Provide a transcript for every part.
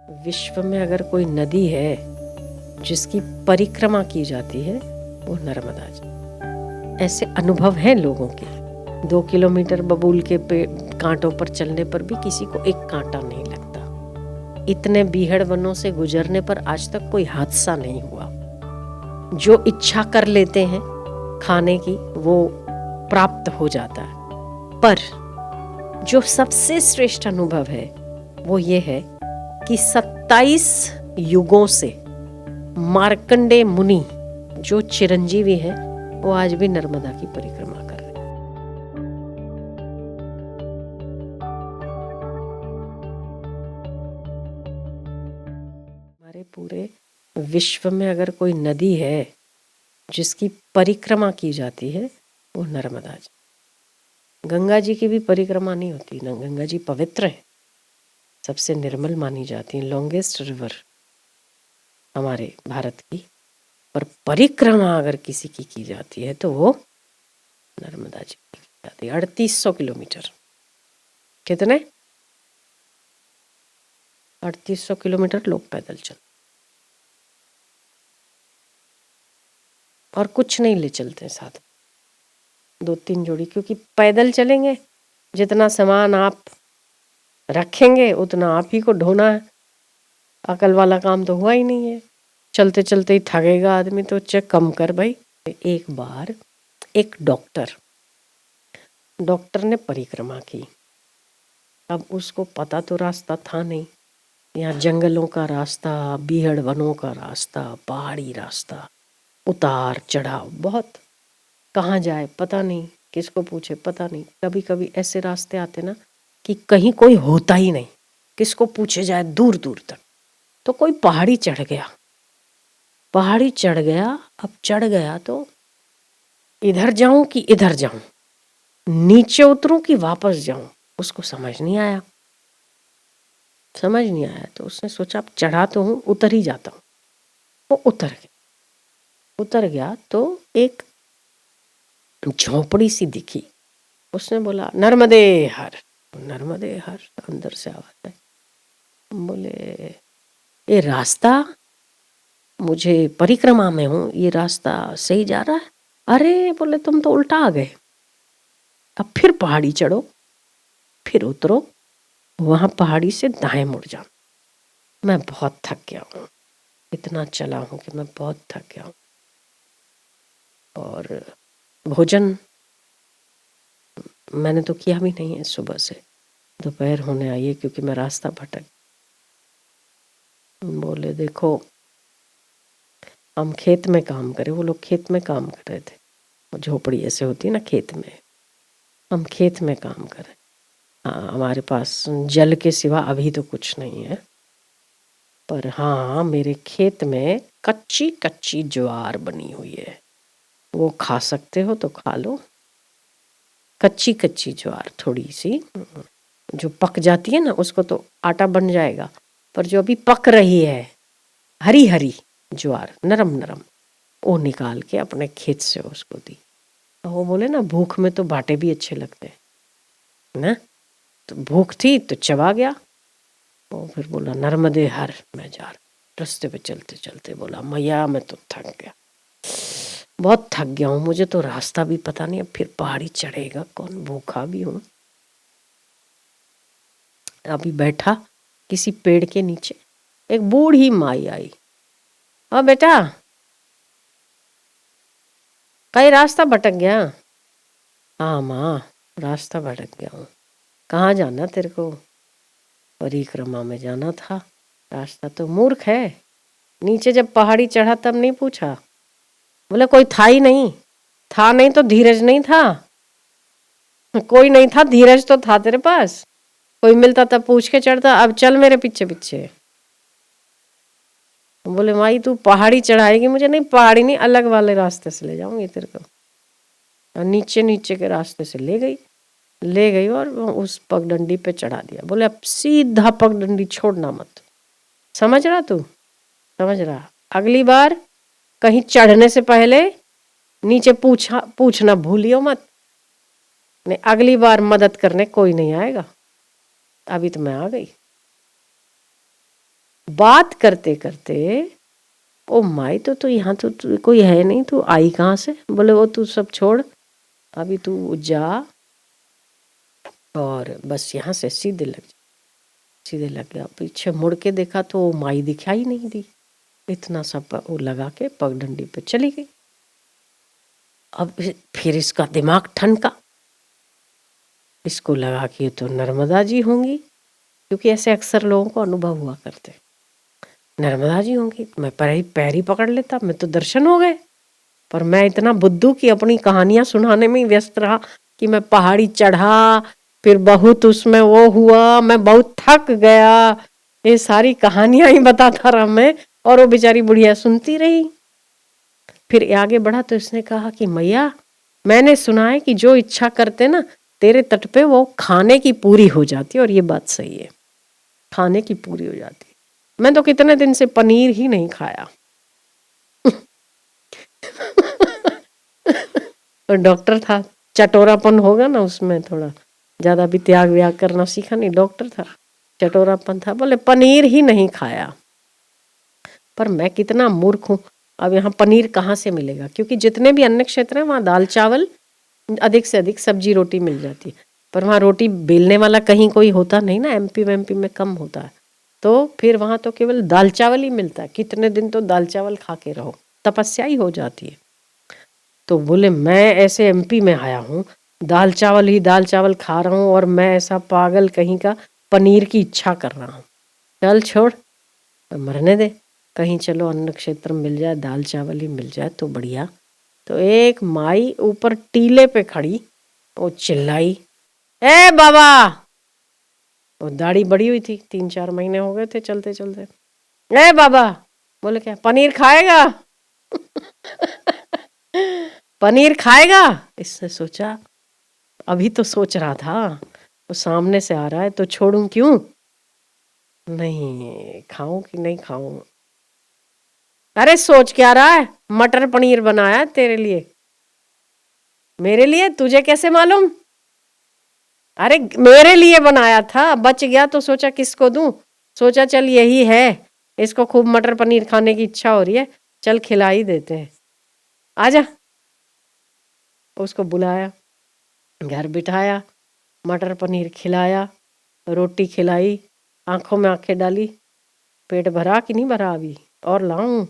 विश्व में अगर कोई नदी है जिसकी परिक्रमा की जाती है वो नर्मदा जी। ऐसे अनुभव हैं लोगों के। 2 किलोमीटर बबूल के कांटों पर चलने पर भी किसी को एक कांटा नहीं लगता। इतने बीहड़ वनों से गुजरने पर आज तक कोई हादसा नहीं हुआ। जो इच्छा कर लेते हैं खाने की वो प्राप्त हो जाता है। पर जो सबसे श्रेष्ठ अनुभव है वो ये है कि 27 युगों से मार्कंडे मुनि जो चिरंजीवी हैं वो आज भी नर्मदा की परिक्रमा कर रहे हैं। हमारे पूरे विश्व में अगर कोई नदी है जिसकी परिक्रमा की जाती है वो नर्मदा जी। गंगा जी की भी परिक्रमा नहीं होती ना। गंगा जी पवित्र है, सबसे निर्मल मानी जाती है, लॉन्गेस्ट रिवर हमारे भारत की। पर परिक्रमा अगर किसी की जाती है तो वो नर्मदा जी की जाती है। 3800 किलोमीटर। कितने? 3800 किलोमीटर लोग पैदल चलते और कुछ नहीं ले चलते साथ, 2-3 जोड़ी, क्योंकि पैदल चलेंगे जितना सामान आप रखेंगे उतना आप ही को ढोना है। अकल वाला काम तो हुआ ही नहीं है। चलते चलते ही थकेगा आदमी, तो चेक कम कर भाई। एक बार एक डॉक्टर ने परिक्रमा की। अब उसको पता तो रास्ता था नहीं, यहाँ जंगलों का रास्ता, बीहड़ वनों का रास्ता, पहाड़ी रास्ता, उतार चढ़ाव बहुत। कहाँ जाए पता नहीं, किसको पूछे पता नहीं। कभी कभी ऐसे रास्ते आते ना कि कहीं कोई होता ही नहीं, किसको पूछे जाए दूर दूर तक। तो कोई पहाड़ी चढ़ गया। अब चढ़ गया तो इधर जाऊं कि इधर जाऊं, नीचे उतरूं कि वापस जाऊं, उसको समझ नहीं आया। तो उसने सोचा अब चढ़ा तो हूं, उतर ही जाता हूं। वो उतर गया तो एक झोपड़ी सी दिखी। उसने बोला नर्मदे हर। अंदर से आवाज है। बोले ये रास्ता, मुझे परिक्रमा में हूं, ये रास्ता सही जा रहा है? अरे बोले तुम तो उल्टा आ गए। अब फिर पहाड़ी चढ़ो, फिर उतरो, वहां पहाड़ी से दाएं मुड़ जाओ। मैं बहुत थक गया हूं, इतना चला हूं कि मैं बहुत थक गया हूं। और भोजन मैंने तो किया भी नहीं है सुबह से, दोपहर होने आई है क्योंकि मैं रास्ता भटक। बोले देखो हम खेत में काम करें। वो लोग खेत में काम कर रहे थे। झोपड़ी ऐसे होती है ना खेत में, हम खेत में काम करें। हाँ, हमारे पास जल के सिवा अभी तो कुछ नहीं है, पर हाँ मेरे खेत में कच्ची कच्ची ज्वार बनी हुई है, वो खा सकते हो तो खा लो। कच्ची कच्ची ज्वार, थोड़ी सी जो पक जाती है ना उसको तो आटा बन जाएगा, पर जो अभी पक रही है हरी हरी ज्वार, नरम नरम, वो निकाल के अपने खेत से उसको दी। वो बोले ना भूख में तो बाटे भी अच्छे लगते हैं ना। तो भूख थी तो चबा गया। वो फिर बोला नर्मदे हर। मैं जा रहा, रास्ते पे चलते चलते बोला मैया मैं तो थक गया, बहुत थक गया हूँ, मुझे तो रास्ता भी पता नहीं, अब फिर पहाड़ी चढ़ेगा कौन, भूखा भी हूँ। अभी बैठा किसी पेड़ के नीचे, एक बूढ़ी माई आई। हाँ बेटा, कहीं रास्ता भटक गया? हाँ माँ, रास्ता भटक गया हूँ। कहाँ जाना तेरे को? परिक्रमा में जाना था। रास्ता तो मूर्ख है, नीचे जब पहाड़ी चढ़ा तब नहीं पूछा? बोले कोई था ही नहीं। था नहीं तो धीरज नहीं था। कोई नहीं था, धीरज तो था तेरे पास। कोई मिलता तब पूछ के चढ़ता, अब चल मेरे पीछे पीछे। बोले माई तू पहाड़ी चढ़ाएगी मुझे? नहीं पहाड़ी नहीं, अलग वाले रास्ते से ले जाऊंगी तेरे को। और नीचे नीचे के रास्ते से ले गई और उस पगडंडी पे चढ़ा दिया। बोले अब सीधा पगडंडी छोड़ना मत। समझ रहा तू? समझ रहा? अगली बार कहीं चढ़ने से पहले नीचे पूछना भूलियो मत। नहीं अगली बार मदद करने कोई नहीं आएगा। अभी तो मैं आ गई। बात करते करते, ओ माई तो यहाँ तो कोई है नहीं, तू आई कहाँ से? बोले वो तू सब छोड़, अभी तू जा और बस यहाँ से सीधे लग जा। सीधे लग गया, पीछे मुड़ के देखा तो वो माई दिखाई नहीं दी। इतना सा वो लगा के पगडंडी पे चली गई। अब फिर इसका दिमाग ठनका, इसको लगा कि ये तो नर्मदा जी होंगी, क्योंकि ऐसे अक्सर लोगों को अनुभव हुआ करते, नर्मदा जी होंगी। मैं पैर ही पकड़ लेता, मैं तो दर्शन हो गए। पर मैं इतना बुद्धू कि अपनी कहानियां सुनाने में ही व्यस्त रहा कि मैं पहाड़ी चढ़ा, फिर बहुत उसमें वो हुआ, मैं बहुत थक गया, ये सारी कहानियां ही बताता रहा मैं, और वो बेचारी बुढ़िया सुनती रही। फिर आगे बढ़ा तो इसने कहा कि मैया, मैंने सुना है कि जो इच्छा करते ना तेरे तट पे, वो खाने की पूरी हो जाती है। और ये बात सही है, खाने की पूरी हो जाती है। मैं तो कितने दिन से पनीर ही नहीं खाया। और डॉक्टर था, चटोरापन होगा ना उसमें, थोड़ा ज्यादा भी त्याग व्याग करना सीखा नहीं, डॉक्टर था, चटोरापन था, बोले पनीर ही नहीं खाया। पर मैं कितना मूर्ख हूँ, अब यहाँ पनीर कहाँ से मिलेगा? क्योंकि जितने भी अन्य क्षेत्र हैं वहाँ दाल चावल, अधिक से अधिक सब्जी रोटी मिल जाती है। पर वहाँ रोटी बेलने वाला कहीं कोई होता नहीं ना, एमपी में कम होता है। तो फिर वहाँ तो केवल दाल चावल ही मिलता है। कितने दिन तो दाल चावल खा के रहो, तपस्या ही हो जाती है। तो बोले मैं ऐसे एमपी में आया हूँ, दाल चावल ही दाल चावल खा रहा हूँ, और मैं ऐसा पागल कहीं का पनीर की इच्छा कर रहा हूँ। चल छोड़, मरने दे, कहीं चलो अन्न क्षेत्र मिल जाए, दाल चावल ही मिल जाए तो बढ़िया। तो एक माई ऊपर टीले पे खड़ी, वो चिल्लाई, ए बाबा! वो दाढ़ी बड़ी हुई थी, 3-4 महीने हो गए थे चलते चलते। ए बाबा! बोले क्या पनीर खाएगा? पनीर खाएगा? इसने सोचा, अभी तो सोच रहा था, वो सामने से आ रहा है तो छोड़ूं क्यों, नहीं खाऊं कि नहीं खाऊं। अरे सोच क्या रहा है, मटर पनीर बनाया तेरे लिए। मेरे लिए? तुझे कैसे मालूम? अरे मेरे लिए बनाया था, बच गया तो सोचा किसको दूं। सोचा चल यही है, इसको खूब मटर पनीर खाने की इच्छा हो रही है, चल खिला ही देते हैं, आजा। उसको बुलाया, घर बिठाया, मटर पनीर खिलाया, रोटी खिलाई, आंखों में आंखें डाली, पेट भरा कि नहीं भरा अभी, और लाऊं?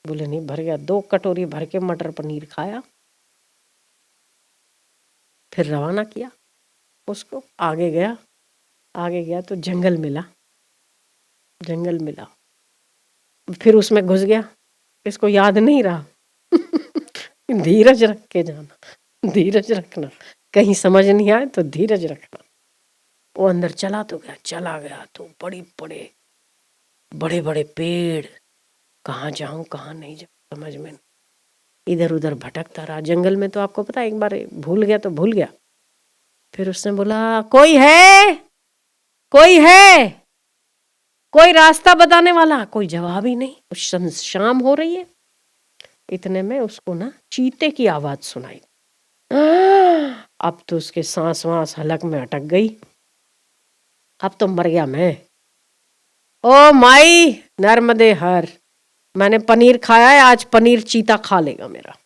बोले नहीं, भर गया। 2 कटोरी भर के मटर पनीर खाया। फिर रवाना किया उसको, आगे गया। आगे गया तो जंगल मिला, जंगल मिला, फिर उसमें घुस गया। इसको याद नहीं रहा। धीरज रख के जाना, धीरज रखना, कहीं समझ नहीं आए तो धीरज रखना। वो अंदर चला तो गया, चला गया तो बड़े बड़े बड़े पेड़, कहाँ जाऊं कहाँ नहीं जाऊं समझ में, इधर उधर भटकता रहा। जंगल में तो आपको पता है, एक बार भूल गया तो भूल गया। फिर उसने बोला, कोई है, कोई है, कोई रास्ता बताने वाला? कोई जवाब ही नहीं। शाम हो रही है। इतने में उसको ना चीते की आवाज सुनाई। अब तो उसके सांस वांस हलक में अटक गई, अब तो मर गया मैं। ओ माई नर्मदे हर, मैंने पनीर खाया है, आज पनीर चीता खा लेगा मेरा।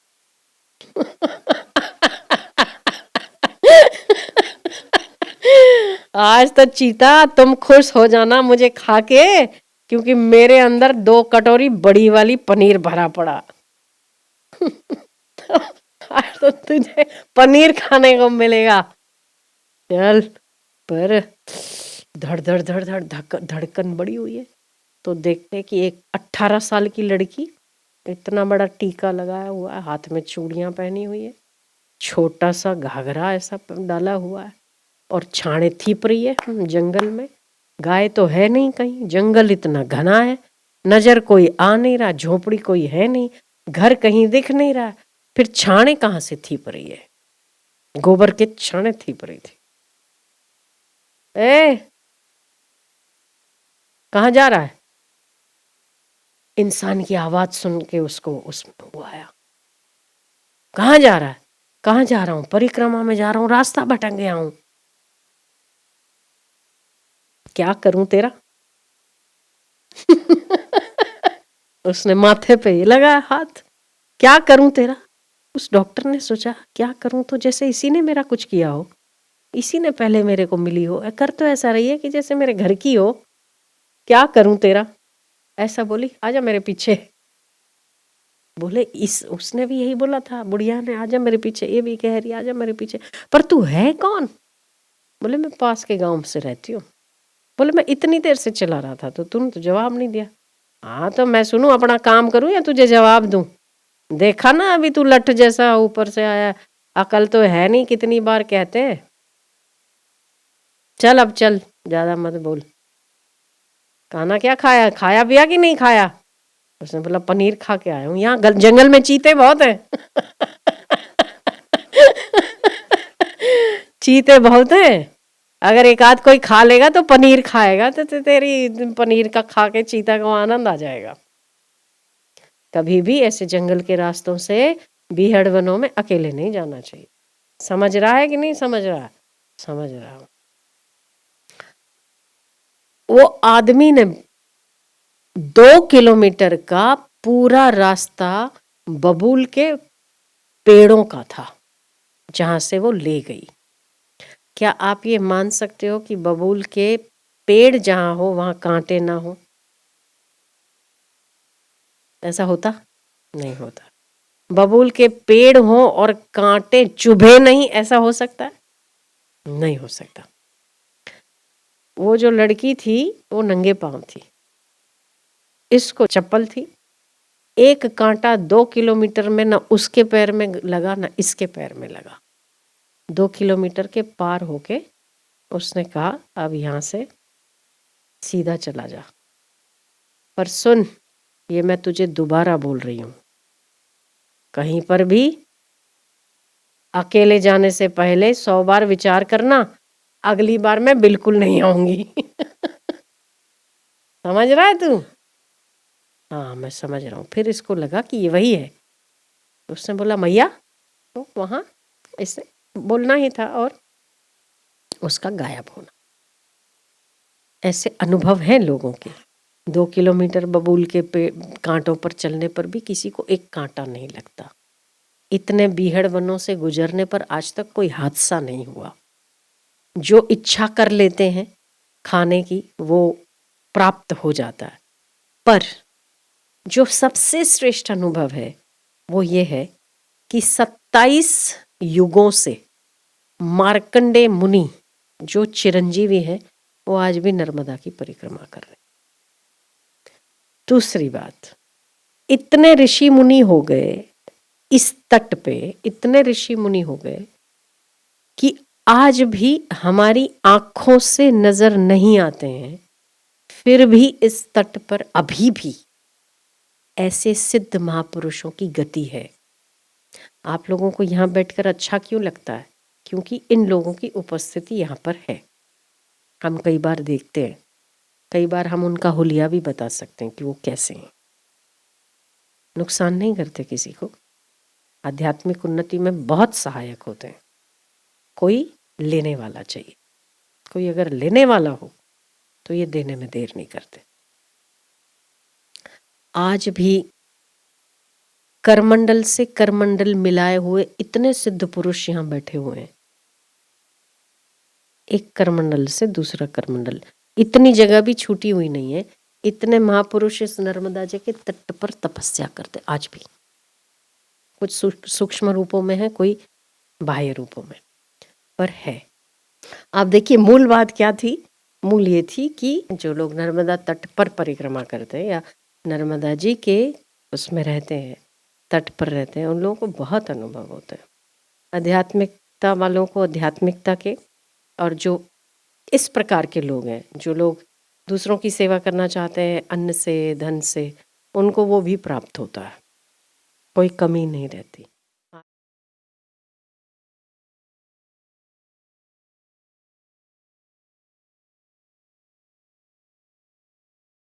आज तो चीता तुम खुश हो जाना मुझे खा के, क्योंकि मेरे अंदर 2 कटोरी बड़ी वाली पनीर भरा पड़ा। आज तो तुझे पनीर खाने को मिलेगा। चल, पर धड़ धड़ धड़ धड़ धड़कन बड़ी हुई है। तो देखते कि एक 18 साल की लड़की, इतना बड़ा टीका लगाया हुआ है, हाथ में चूड़ियां पहनी हुई है, छोटा सा घाघरा ऐसा डाला हुआ है, और छाने थीप रही है जंगल में। गाय तो है नहीं कहीं, जंगल इतना घना है, नजर कोई आ नहीं रहा, झोपड़ी कोई है नहीं, घर कहीं दिख नहीं रहा, फिर छाने कहाँ से थीप रही है? गोबर के छाने थीप रही थी। ए, कहाँ जा रहा है? इंसान की आवाज सुन के उसको उसमें वो आया, कहाँ जा रहा है? कहाँ जा रहा हूं? परिक्रमा में जा रहा हूं, रास्ता भटक गया हूं, क्या करूं तेरा? उसने माथे पे ही लगाया हाथ, क्या करूं तेरा। उस डॉक्टर ने सोचा क्या करूं, तो जैसे इसी ने मेरा कुछ किया हो, इसी ने पहले मेरे को मिली हो, कर तो ऐसा रही है कि जैसे मेरे घर की हो, क्या करूं तेरा। ऐसा बोली, आजा मेरे पीछे। बोले इस उसने भी यही बोला था, बुढ़िया ने, आजा मेरे पीछे। ये भी कह रही आजा मेरे पीछे, पर तू है कौन। बोले मैं पास के गांव से रहती हूँ। बोले मैं इतनी देर से चला रहा था तो तूने तो जवाब नहीं दिया। हाँ तो मैं सुनूं, अपना काम करूं या तुझे जवाब दूं। देखा ना अभी तू लठ जैसा ऊपर से आया, अकल तो है नहीं, कितनी बार कहते हैं। चल अब चल, ज्यादा मत बोल। खाना क्या खाया, खाया पिया कि नहीं खाया। उसने बोला पनीर खा के आया हूँ, यहाँ जंगल में चीते बहुत हैं। चीते बहुत हैं, अगर एक आध कोई खा लेगा तो पनीर खाएगा तो तेरी पनीर का खा के चीता को आनंद आ जाएगा। कभी भी ऐसे जंगल के रास्तों से, बीहड़ वनों में अकेले नहीं जाना चाहिए। समझ रहा है कि नहीं समझ रहा। समझ रहा हूं। वो आदमी ने 2 किलोमीटर का पूरा रास्ता बबूल के पेड़ों का था जहां से वो ले गई। क्या आप ये मान सकते हो कि बबूल के पेड़ जहां हो वहां कांटे ना हो। ऐसा होता नहीं होता। बबूल के पेड़ हो और कांटे चुभे नहीं, ऐसा हो सकता है नहीं हो सकता। वो जो लड़की थी वो नंगे पांव थी, इसको चप्पल थी। एक कांटा 2 किलोमीटर में ना उसके पैर में लगा ना इसके पैर में लगा। 2 किलोमीटर के पार होके उसने कहा अब यहां से सीधा चला जा, पर सुन ये मैं तुझे दोबारा बोल रही हूं, कहीं पर भी अकेले जाने से पहले 100 बार विचार करना, अगली बार मैं बिल्कुल नहीं आऊंगी। समझ रहा है तू। हाँ मैं समझ रहा हूँ। फिर इसको लगा कि ये वही है। उसने बोला मैया, तो वहां इसे बोलना ही था और उसका गायब होना। ऐसे अनुभव हैं लोगों के। 2 किलोमीटर बबूल के कांटों पर चलने पर भी किसी को एक कांटा नहीं लगता। इतने बीहड़ वनों से गुजरने पर आज तक कोई हादसा नहीं हुआ। जो इच्छा कर लेते हैं खाने की वो प्राप्त हो जाता है। पर जो सबसे श्रेष्ठ अनुभव है वो ये है कि 27 युगों से मार्कंडे मुनि जो चिरंजीवी है वो आज भी नर्मदा की परिक्रमा कर रहे हैं। दूसरी बात, इतने ऋषि मुनि हो गए इस तट पे, इतने ऋषि मुनि हो गए कि आज भी हमारी आंखों से नजर नहीं आते हैं, फिर भी इस तट पर अभी भी ऐसे सिद्ध महापुरुषों की गति है। आप लोगों को यहाँ बैठकर अच्छा क्यों लगता है, क्योंकि इन लोगों की उपस्थिति यहाँ पर है। हम कई बार देखते हैं, कई बार हम उनका हुलिया भी बता सकते हैं कि वो कैसे हैं। नुकसान नहीं करते किसी को, आध्यात्मिक उन्नति में बहुत सहायक होते हैं। कोई लेने वाला चाहिए, कोई अगर लेने वाला हो तो ये देने में देर नहीं करते। आज भी करमंडल से करमंडल मिलाए हुए इतने सिद्ध पुरुष यहाँ बैठे हुए हैं। एक करमंडल से दूसरा करमंडल, इतनी जगह भी छूटी हुई नहीं है। इतने महापुरुष इस नर्मदा जी के तट पर तपस्या करते आज भी। कुछ सूक्ष्म रूपों में है, कोई बाह्य रूपों में, पर है। आप देखिए मूल बात क्या थी। मूल ये थी कि जो लोग नर्मदा तट पर परिक्रमा करते हैं या नर्मदा जी के उसमें रहते हैं, तट पर रहते हैं, उन लोगों को बहुत अनुभव होता है आध्यात्मिकता वालों को, आध्यात्मिकता के। और जो इस प्रकार के लोग हैं, जो लोग दूसरों की सेवा करना चाहते हैं अन्न से, धन से, उनको वो भी प्राप्त होता है, कोई कमी नहीं रहती।